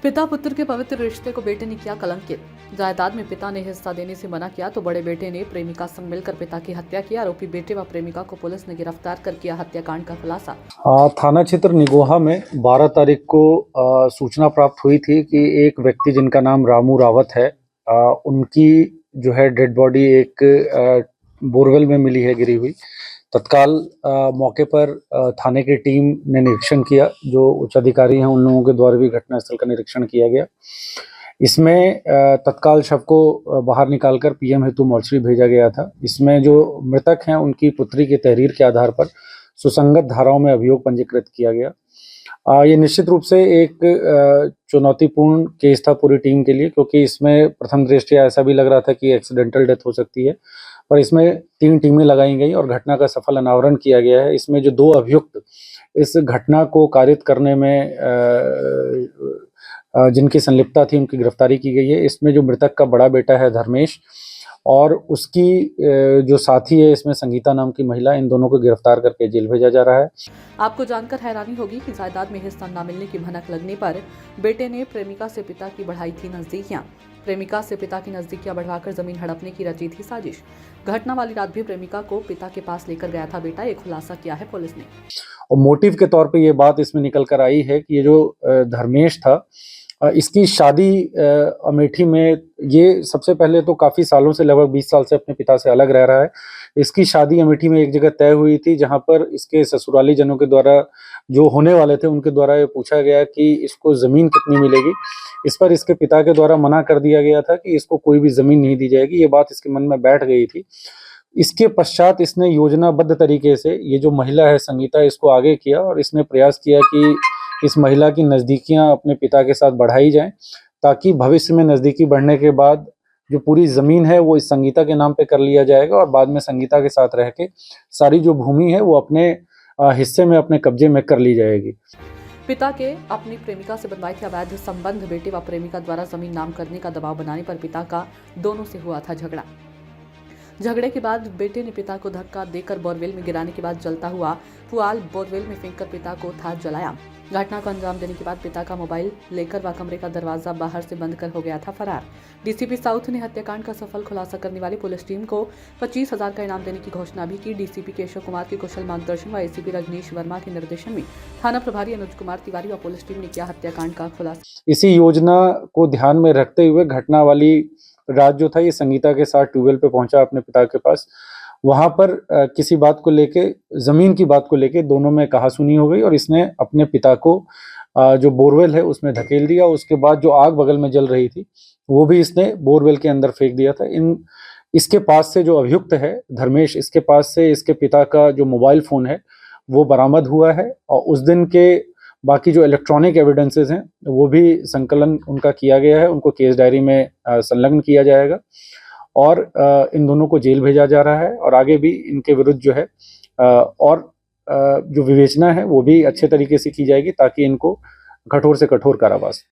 पिता पुत्र के पवित्र रिश्ते को बेटे ने किया कलंकित। जायदाद में पिता ने हिस्सा देने से मना किया तो बड़े बेटे ने प्रेमिका संग मिलकर पिता की हत्या की। आरोपी बेटे व प्रेमिका को पुलिस ने गिरफ्तार कर किया हत्याकांड का खुलासा। थाना क्षेत्र निगोहा में 12 तारीख को सूचना प्राप्त हुई थी कि एक व्यक्ति जिनका नाम रामू रावत है, उनकी जो है डेड बॉडी एक बोरवेल में मिली है गिरी हुई। तत्काल मौके पर थाने की टीम ने निरीक्षण किया। जो उच्च अधिकारी हैं उन लोगों के द्वारा भी घटनास्थल का निरीक्षण किया गया। इसमें तत्काल शव को बाहर निकालकर पीएम हेतु मोर्चरी भेजा गया था। इसमें जो मृतक हैं उनकी पुत्री के तहरीर के आधार पर सुसंगत धाराओं में अभियोग पंजीकृत किया गया। ये निश्चित रूप से एक चुनौतीपूर्ण केस था पूरी टीम के लिए, क्योंकि इसमें प्रथम दृष्टया ऐसा भी लग रहा था कि एक्सीडेंटल डेथ हो सकती है, पर इसमें 3 टीमें लगाई गई और घटना का सफल अनावरण किया गया है। इसमें जो 2 अभियुक्त इस घटना को कारित करने में जिनकी संलिप्तता थी उनकी गिरफ्तारी की गई है। इसमें जो मृतक का बड़ा बेटा है धर्मेश और उसकी जो साथी है इसमें संगीता नाम की महिला, इन दोनों को गिरफ्तार करके जेल भेजा जा रहा है। आपको जानकर हैरानी होगी कि जायदाद में हिस्सा न मिलने की भनक लगने पर बेटे ने प्रेमिका से पिता की बढ़ाई थी नजदीकियां। प्रेमिका से पिता की नजदीकियां बढ़वाकर जमीन हड़पने की रची थी साजिश। घटना वाली रात भी प्रेमिका को पिता के पास लेकर गया था बेटा, ये खुलासा किया है पुलिस ने। और मोटिव के तौर पे ये बात इसमें निकल कर आई है कि ये जो धर्मेश था, इसकी शादी अमेठी में, ये सबसे पहले तो काफ़ी सालों से, लगभग 20 साल से अपने पिता से अलग रह रहा है। इसकी शादी अमेठी में एक जगह तय हुई थी, जहां पर इसके ससुराली जनों के द्वारा, जो होने वाले थे उनके द्वारा ये पूछा गया कि इसको ज़मीन कितनी मिलेगी। इस पर इसके पिता के द्वारा मना कर दिया गया था कि इसको कोई भी ज़मीन नहीं दी जाएगी। ये बात इसके मन में बैठ गई थी। इसके पश्चात इसने योजनाबद्ध तरीके से ये जो महिला है संगीता, इसको आगे किया और इसने प्रयास किया कि इस महिला की नज़दीकियां अपने पिता के साथ बढ़ाई जाएं, ताकि भविष्य में नज़दीकी बढ़ने के बाद जो पूरी ज़मीन है वो इस संगीता के नाम पे कर लिया जाएगा और बाद में संगीता के साथ रह के सारी जो भूमि है वो अपने हिस्से में, अपने कब्जे में कर ली जाएगी। पिता के अपनी प्रेमिका से बनवाए थे अवैध संबंध। बेटे व प्रेमिका द्वारा जमीन नाम करने का दबाव बनाने पर पिता का दोनों से हुआ था झगड़े के बाद बेटे ने पिता को धक्का देकर बोरवेल में गिराने के बाद जलता हुआ पुआल बोरवेल में फेंककर पिता को था जलाया। घटना को अंजाम देने के बाद पिता का मोबाइल लेकर व कमरे का दरवाजा बाहर से बंद कर हो गया था फरार। डीसीपी साउथ ने हत्याकांड का सफल खुलासा करने वाली पुलिस टीम को 25,000 का इनाम देने की घोषणा भी की। डीसीपी केशव कुमार के कुशल मार्गदर्शन व एसीपी रजनीश वर्मा के निर्देशन में थाना प्रभारी अनुज कुमार तिवारी व पुलिस टीम ने किया हत्याकांड का खुलासा। इसी योजना को ध्यान में रखते हुए घटना वाली रात जो था, ये संगीता के साथ ट्यूबवेल पे पहुंचा अपने पिता के पास। वहां पर किसी बात को लेके, जमीन की बात को लेके दोनों में कहासुनी हो गई और इसने अपने पिता को जो बोरवेल है उसमें धकेल दिया। उसके बाद जो आग बगल में जल रही थी वो भी इसने बोरवेल के अंदर फेंक दिया था। इसके पास से जो अभियुक्त है धर्मेश, इसके पास से इसके पिता का जो मोबाइल फोन है वो बरामद हुआ है और उस दिन के बाकी जो इलेक्ट्रॉनिक एविडेंसेस हैं वो भी संकलन उनका किया गया है। उनको केस डायरी में संलग्न किया जाएगा और इन दोनों को जेल भेजा जा रहा है और आगे भी इनके विरुद्ध जो है और जो विवेचना है वो भी अच्छे तरीके से की जाएगी, ताकि इनको कठोर से कठोर कारावास।